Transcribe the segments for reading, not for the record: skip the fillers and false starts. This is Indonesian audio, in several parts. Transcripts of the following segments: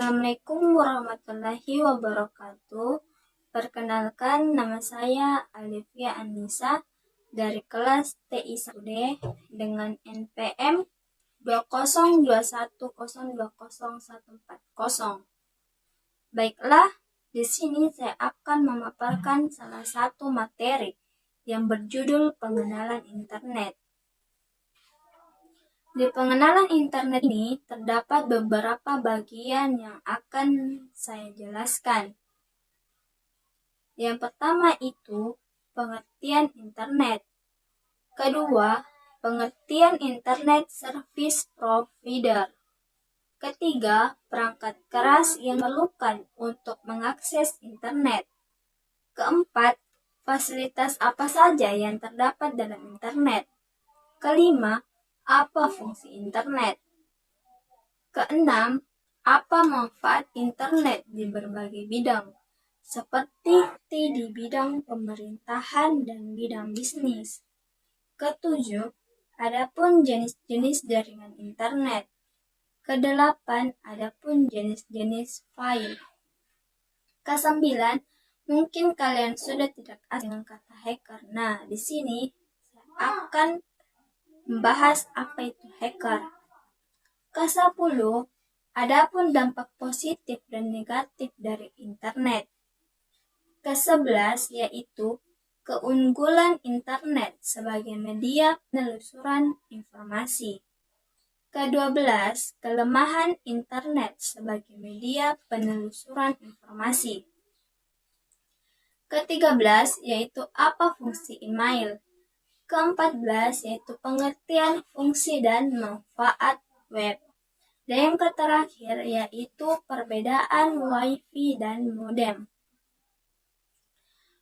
Assalamualaikum warahmatullahi wabarakatuh. Perkenalkan, nama saya Alivia Anissa dari kelas TI1D dengan NPM 2021020140. Baiklah, di sini saya akan memaparkan salah satu materi yang berjudul pengenalan internet. Di pengenalan internet ini terdapat beberapa bagian yang akan saya jelaskan. Yang pertama itu pengertian internet. Kedua, pengertian internet service provider. Ketiga, perangkat keras yang diperlukan untuk mengakses internet. Keempat, fasilitas apa saja yang terdapat dalam internet. Kelima, apa fungsi internet? Keenam, apa manfaat internet di berbagai bidang, seperti di bidang pemerintahan dan bidang bisnis. Ketujuh, adapun jenis-jenis jaringan internet. Kedelapan, adapun jenis-jenis file. Kesembilan, mungkin kalian sudah tidak asing dengan kata hacker. Nah, di sini saya akan membahas apa itu hacker. Ke-10, adapun dampak positif dan negatif dari internet. Ke-11 yaitu keunggulan internet sebagai media penelusuran informasi. Ke-12, kelemahan internet sebagai media penelusuran informasi. Ke-13 yaitu apa fungsi email. Ke-14 yaitu pengertian fungsi dan manfaat web. Dan yang terakhir yaitu perbedaan WiFi dan modem.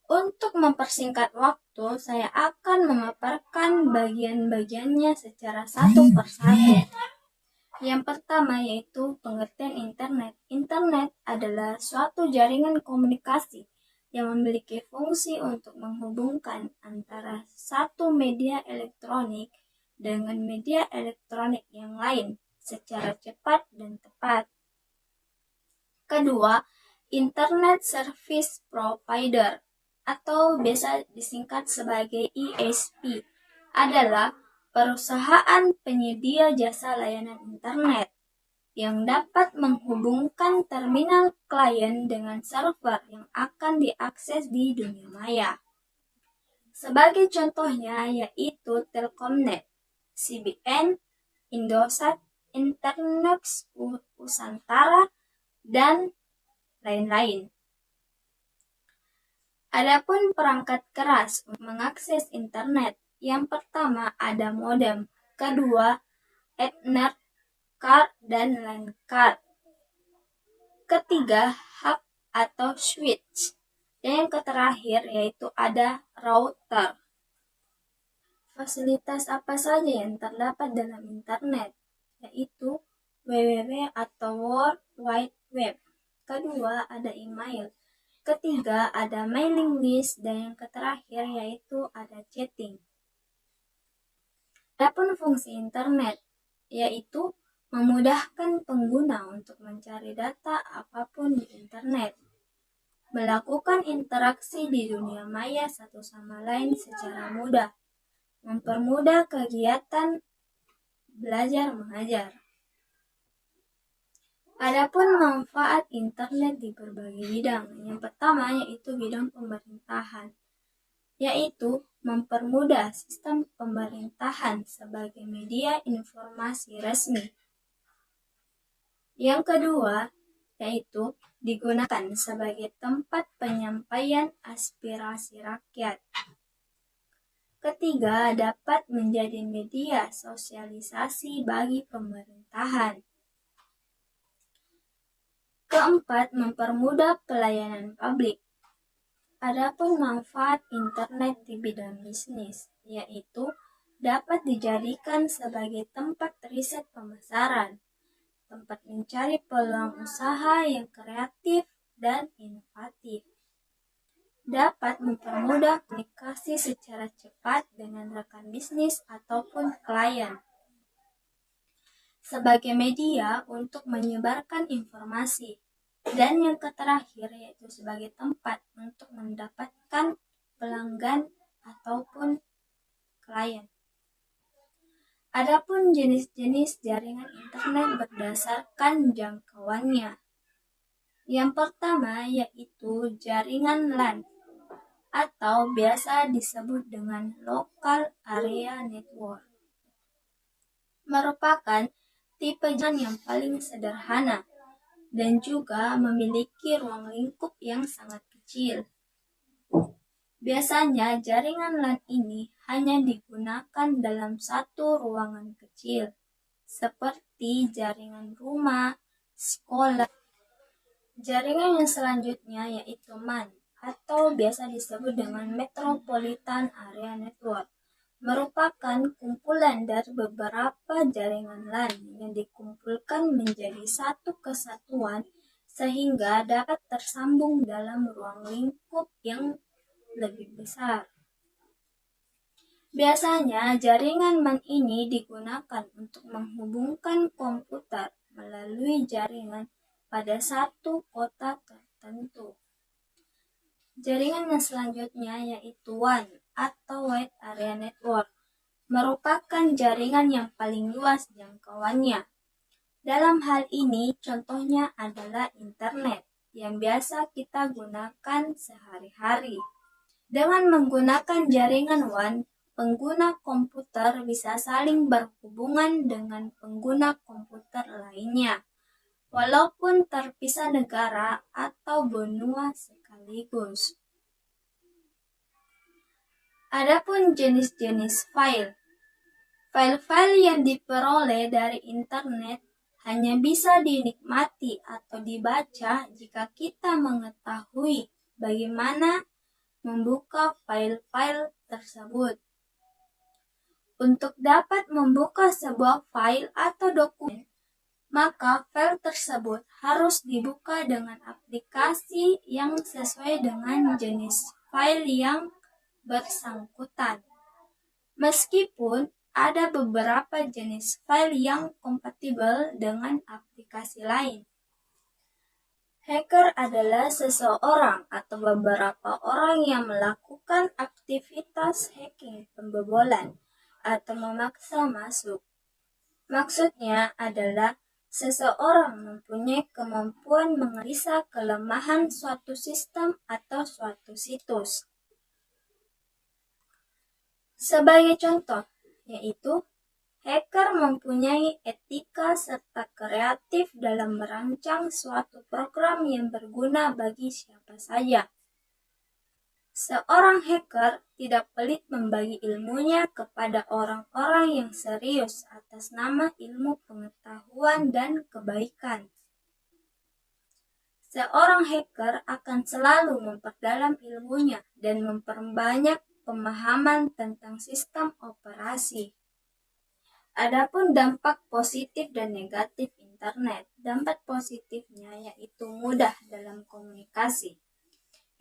Untuk mempersingkat waktu, saya akan memaparkan bagian-bagiannya secara satu persatu. Yang pertama yaitu pengertian internet. Internet adalah suatu jaringan komunikasi yang memiliki fungsi untuk menghubungkan antara satu media elektronik dengan media elektronik yang lain secara cepat dan tepat. Kedua, Internet Service Provider atau biasa disingkat sebagai ISP adalah perusahaan penyedia jasa layanan internet yang dapat menghubungkan terminal klien dengan server yang akan diakses di dunia maya. Sebagai contohnya yaitu Telkomnet, CBN, Indosat, Internex, Usantara, dan lain-lain. Adapun perangkat keras untuk mengakses internet, yang pertama ada modem, kedua Ethernet card dan LAN card. Ketiga, hub atau switch. Dan yang terakhir yaitu ada router. Fasilitas apa saja yang terdapat dalam internet? Yaitu www atau World Wide Web. Kedua, ada email. Ketiga, ada mailing list. Dan yang terakhir yaitu ada chatting. Adapun fungsi internet yaitu memudahkan pengguna untuk mencari data apapun di internet, melakukan interaksi di dunia maya satu sama lain secara mudah, mempermudah kegiatan belajar mengajar. Adapun manfaat internet di berbagai bidang, yang pertama yaitu bidang pemerintahan, yaitu mempermudah sistem pemerintahan sebagai media informasi resmi. Yang kedua, yaitu digunakan sebagai tempat penyampaian aspirasi rakyat. Ketiga, dapat menjadi media sosialisasi bagi pemerintahan. Keempat, mempermudah pelayanan publik. Adapun manfaat internet di bidang bisnis, yaitu dapat dijadikan sebagai tempat riset pemasaran, tempat mencari peluang usaha yang kreatif dan inovatif. Dapat mempermudah komunikasi secara cepat dengan rekan bisnis ataupun klien. sebagai media untuk menyebarkan informasi. Dan yang terakhir yaitu sebagai tempat untuk mendapatkan pelanggan ataupun klien. Adapun jenis-jenis jaringan internet berdasarkan jangkauannya. Yang pertama yaitu jaringan LAN atau biasa disebut dengan Local Area Network. Merupakan tipe jaringan yang paling sederhana dan juga memiliki ruang lingkup yang sangat kecil. Biasanya jaringan LAN ini hanya digunakan dalam satu ruangan kecil, seperti jaringan rumah, sekolah. Jaringan yang selanjutnya yaitu MAN atau biasa disebut dengan Metropolitan Area Network. Merupakan kumpulan dari beberapa jaringan LAN yang dikumpulkan menjadi satu kesatuan sehingga dapat tersambung dalam ruang lingkup yang lebih besar. Biasanya jaringan MAN ini digunakan untuk menghubungkan komputer melalui jaringan pada satu kota tertentu. Jaringan yang selanjutnya yaitu WAN atau Wide Area Network, merupakan jaringan yang paling luas jangkauannya. Dalam hal ini contohnya adalah internet yang biasa kita gunakan sehari-hari. Dengan menggunakan jaringan WAN, pengguna komputer bisa saling berhubungan dengan pengguna komputer lainnya, walaupun terpisah negara atau benua sekaligus. Adapun jenis-jenis file. File-file yang diperoleh dari internet hanya bisa dinikmati atau dibaca jika kita mengetahui bagaimana membuka file-file tersebut. Untuk dapat membuka sebuah file atau dokumen, maka file tersebut harus dibuka dengan aplikasi yang sesuai dengan jenis file yang bersangkutan. Meskipun ada beberapa jenis file yang kompatibel dengan aplikasi lain. Hacker adalah seseorang atau beberapa orang yang melakukan aktivitas hacking pembobolan atau memaksa masuk. Maksudnya adalah seseorang mempunyai kemampuan menganalisa kelemahan suatu sistem atau suatu situs. Sebagai contoh, yaitu hacker mempunyai etika serta kreatif dalam merancang suatu program yang berguna bagi siapa saja. Seorang hacker tidak pelit membagi ilmunya kepada orang-orang yang serius atas nama ilmu pengetahuan dan kebaikan. Seorang hacker akan selalu memperdalam ilmunya dan memperbanyak pemahaman tentang sistem operasi. Adapun dampak positif dan negatif internet. Dampak positifnya yaitu mudah dalam komunikasi.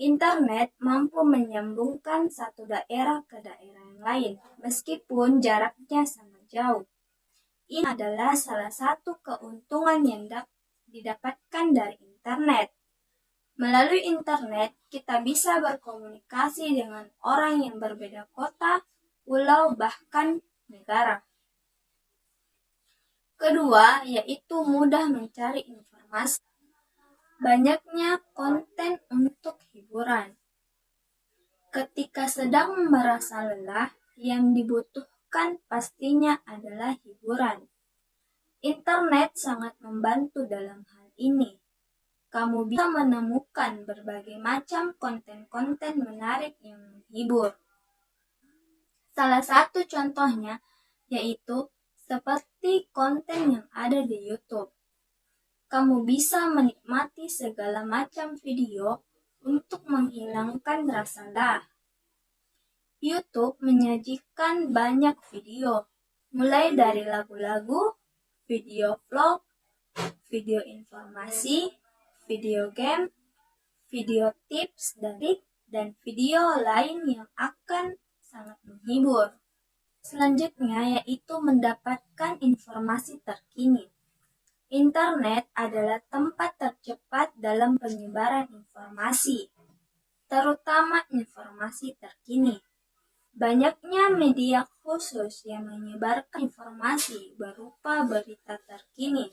Internet mampu menyambungkan satu daerah ke daerah yang lain, meskipun jaraknya sangat jauh. Ini adalah salah satu keuntungan yang didapatkan dari internet. Melalui internet, kita bisa berkomunikasi dengan orang yang berbeda kota, pulau, bahkan negara. Kedua, yaitu mudah mencari informasi. Banyaknya konten untuk hiburan. Ketika sedang merasa lelah, yang dibutuhkan pastinya adalah hiburan. Internet sangat membantu dalam hal ini. Kamu bisa menemukan berbagai macam konten-konten menarik yang menghibur. Salah satu contohnya yaitu seperti konten yang ada di YouTube. Kamu bisa menikmati segala macam video untuk menghilangkan rasa lelah. YouTube menyajikan banyak video, mulai dari lagu-lagu, video vlog, video informasi, video game, video tips dan trik, dan video lain yang akan sangat menghibur. Selanjutnya yaitu mendapatkan informasi terkini. Internet adalah tempat tercepat dalam penyebaran informasi, terutama informasi terkini. Banyaknya media khusus yang menyebarkan informasi berupa berita terkini.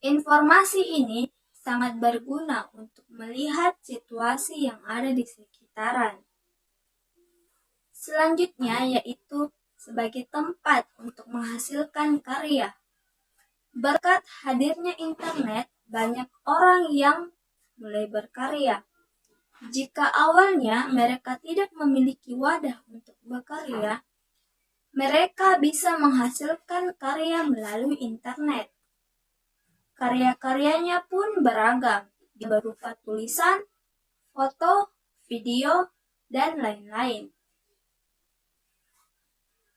Informasi ini sangat berguna untuk melihat situasi yang ada di sekitaran. Selanjutnya yaitu sebagai tempat untuk menghasilkan karya. Berkat hadirnya internet, banyak orang yang mulai berkarya. Jika awalnya mereka tidak memiliki wadah untuk berkarya, mereka bisa menghasilkan karya melalui internet. Karya-karyanya pun beragam, berupa tulisan, foto, video, dan lain-lain.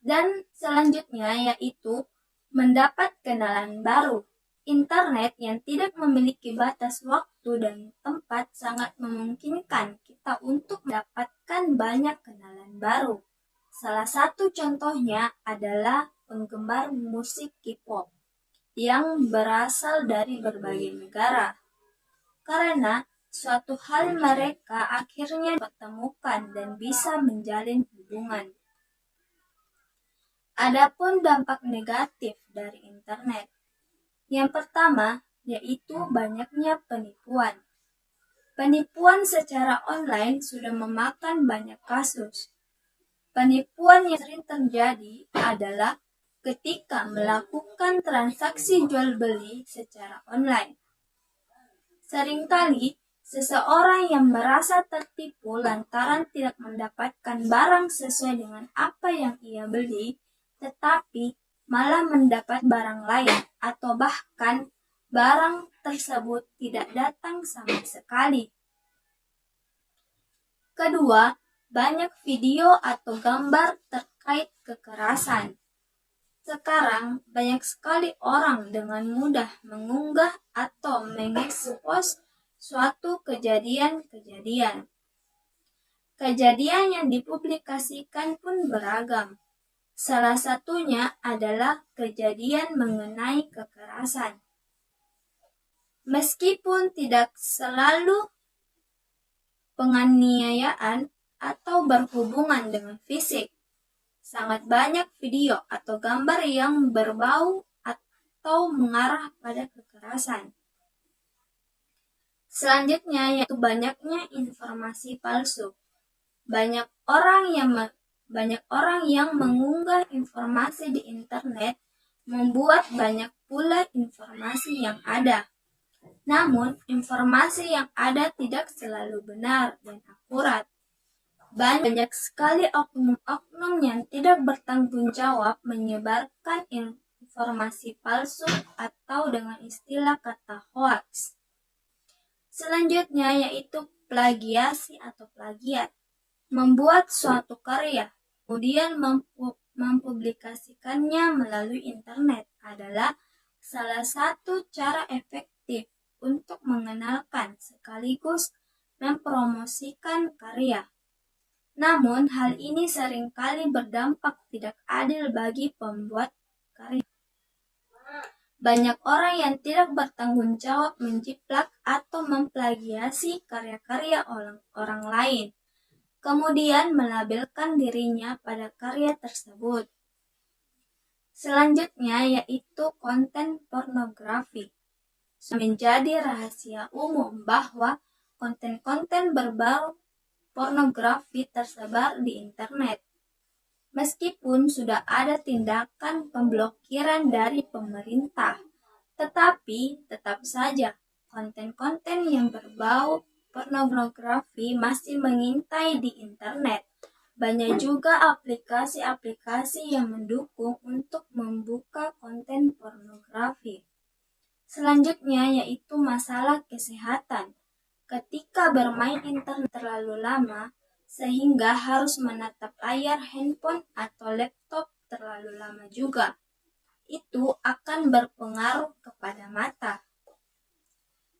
Dan selanjutnya yaitu mendapat kenalan baru. Internet yang tidak memiliki batas waktu dan tempat sangat memungkinkan kita untuk mendapatkan banyak kenalan baru. Salah satu contohnya adalah penggemar musik K-pop yang berasal dari berbagai negara. Karena suatu hal mereka akhirnya pertemukan dan bisa menjalin hubungan. Adapun dampak negatif dari internet. Yang pertama, yaitu banyaknya penipuan. Penipuan secara online sudah memakan banyak kasus. Penipuan yang sering terjadi adalah ketika melakukan transaksi jual-beli secara online. Seringkali, seseorang yang merasa tertipu lantaran tidak mendapatkan barang sesuai dengan apa yang ia beli, tetapi malah mendapat barang lain atau bahkan barang tersebut tidak datang sama sekali. Kedua, banyak video atau gambar terkait kekerasan. Sekarang banyak sekali orang dengan mudah mengunggah atau mengekspos suatu kejadian-kejadian. Kejadian yang dipublikasikan pun beragam. Salah satunya adalah kejadian mengenai kekerasan. Meskipun tidak selalu penganiayaan atau berhubungan dengan fisik, sangat banyak video atau gambar yang berbau atau mengarah pada kekerasan. Selanjutnya yaitu banyaknya informasi palsu. Banyak orang yang mengunggah informasi di internet membuat banyak pula informasi yang ada. Namun, informasi yang ada tidak selalu benar dan akurat. Banyak sekali oknum-oknum yang tidak bertanggung jawab menyebarkan informasi palsu atau dengan istilah kata hoax. Selanjutnya yaitu plagiasi atau plagiat. Membuat suatu karya, kemudian mempublikasikannya melalui internet adalah salah satu cara efektif untuk mengenalkan sekaligus mempromosikan karya. Namun, hal ini seringkali berdampak tidak adil bagi pembuat karya. Banyak orang yang tidak bertanggung jawab menjiplak atau memplagiasi karya-karya orang lain, kemudian melabelkan dirinya pada karya tersebut. Selanjutnya yaitu konten pornografi. Menjadi rahasia umum bahwa konten-konten berbau pornografi tersebar di internet. Meskipun sudah ada tindakan pemblokiran dari pemerintah, tetapi tetap saja konten-konten yang berbau pornografi masih mengintai di internet. Banyak juga aplikasi-aplikasi yang mendukung untuk membuka konten pornografi. Selanjutnya yaitu masalah kesehatan. Ketika bermain internet terlalu lama, sehingga harus menatap layar handphone atau laptop terlalu lama juga, itu akan berpengaruh kepada mata.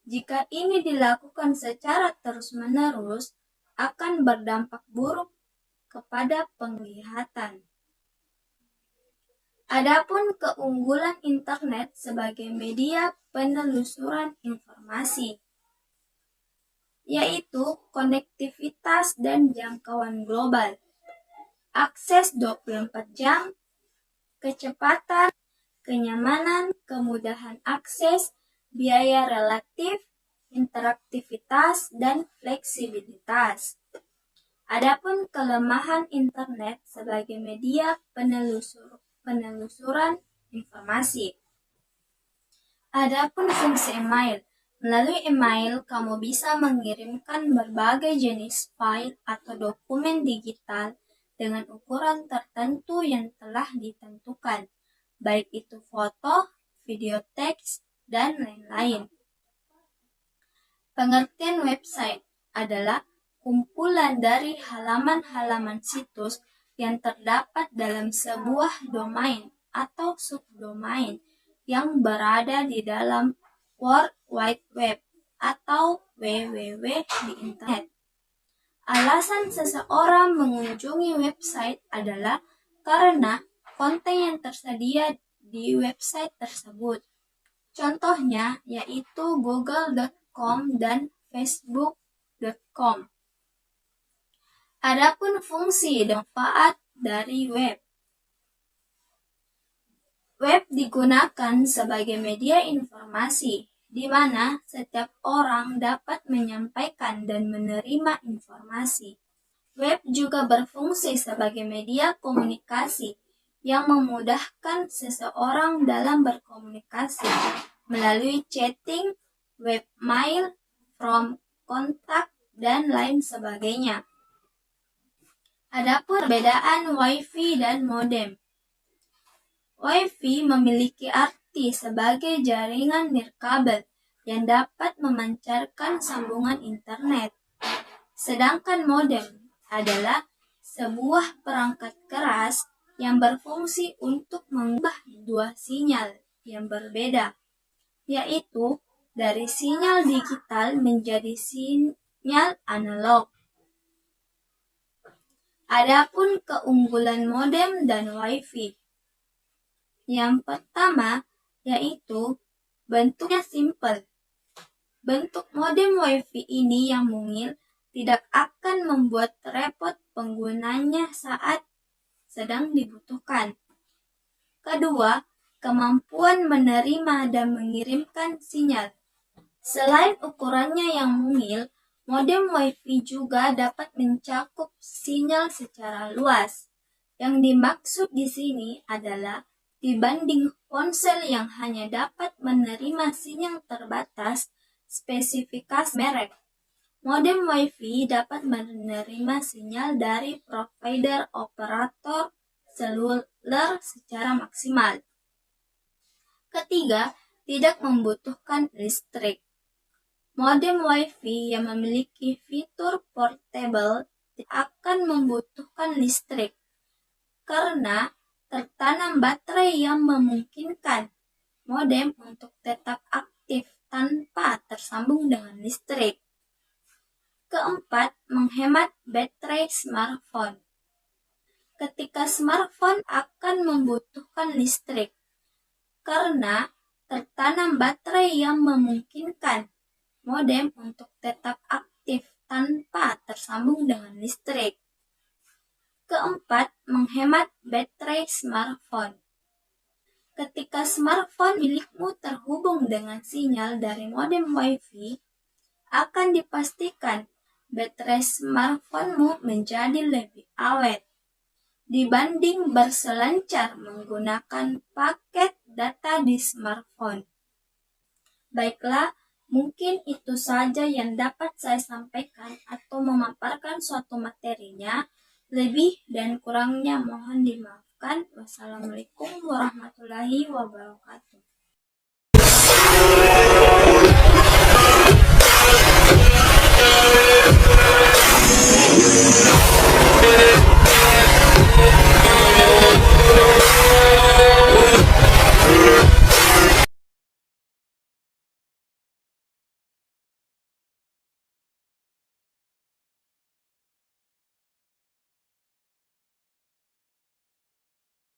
Jika ini dilakukan secara terus-menerus, akan berdampak buruk kepada penglihatan. Adapun keunggulan internet sebagai media penelusuran informasi, yaitu konektivitas dan jangkauan global, akses 24 jam, kecepatan, kenyamanan, kemudahan akses, biaya relatif, interaktivitas, dan fleksibilitas. Adapun kelemahan internet sebagai media penelusuran informasi. Adapun fungsi email. Melalui email, kamu bisa mengirimkan berbagai jenis file atau dokumen digital dengan ukuran tertentu yang telah ditentukan, baik itu foto, video teks, dan lain-lain. Pengertian website adalah kumpulan dari halaman-halaman situs yang terdapat dalam sebuah domain atau subdomain yang berada di dalam World Wide Web atau WWW di internet. Alasan seseorang mengunjungi website adalah karena konten yang tersedia di website tersebut. Contohnya yaitu google.com dan facebook.com. Adapun fungsi dan manfaat dari web. Web digunakan sebagai media informasi, di mana setiap orang dapat menyampaikan dan menerima informasi. Web juga berfungsi sebagai media komunikasi yang memudahkan seseorang dalam berkomunikasi melalui chatting, webmail, from kontak, dan lain sebagainya. Adapun perbedaan Wi-Fi dan modem. Wi-Fi memiliki arti sebagai jaringan nirkabel yang dapat memancarkan sambungan internet. Sedangkan modem adalah sebuah perangkat keras yang berfungsi untuk mengubah dua sinyal yang berbeda, yaitu dari sinyal digital menjadi sinyal analog. Adapun keunggulan modem dan Wi-Fi. Yang pertama yaitu bentuknya simpel. Bentuk modem Wi-Fi ini yang mungil tidak akan membuat repot penggunanya saat sedang dibutuhkan. Kedua, kemampuan menerima dan mengirimkan sinyal. Selain ukurannya yang mungil, modem Wi-Fi juga dapat mencakup sinyal secara luas. Yang dimaksud di sini adalah dibanding ponsel yang hanya dapat menerima sinyal terbatas spesifikasi merek, modem Wi-Fi dapat menerima sinyal dari provider operator seluler secara maksimal. Ketiga, tidak membutuhkan listrik. Modem Wi-Fi yang memiliki fitur portable tidak akan membutuhkan listrik karena tertanam baterai yang memungkinkan modem untuk tetap aktif tanpa tersambung dengan listrik. Keempat, menghemat baterai smartphone. Ketika smartphone akan membutuhkan listrik karena tertanam baterai yang memungkinkan modem untuk tetap aktif tanpa tersambung dengan listrik. Keempat, menghemat baterai smartphone. Ketika smartphone milikmu terhubung dengan sinyal dari modem Wi-Fi, akan dipastikan baterai smartphone-mu menjadi lebih awet dibanding berselancar menggunakan paket data di smartphone. Baiklah, mungkin itu saja yang dapat saya sampaikan atau memaparkan suatu materinya. Lebih dan kurangnya mohon dimaafkan. Wassalamualaikum warahmatullahi wabarakatuh.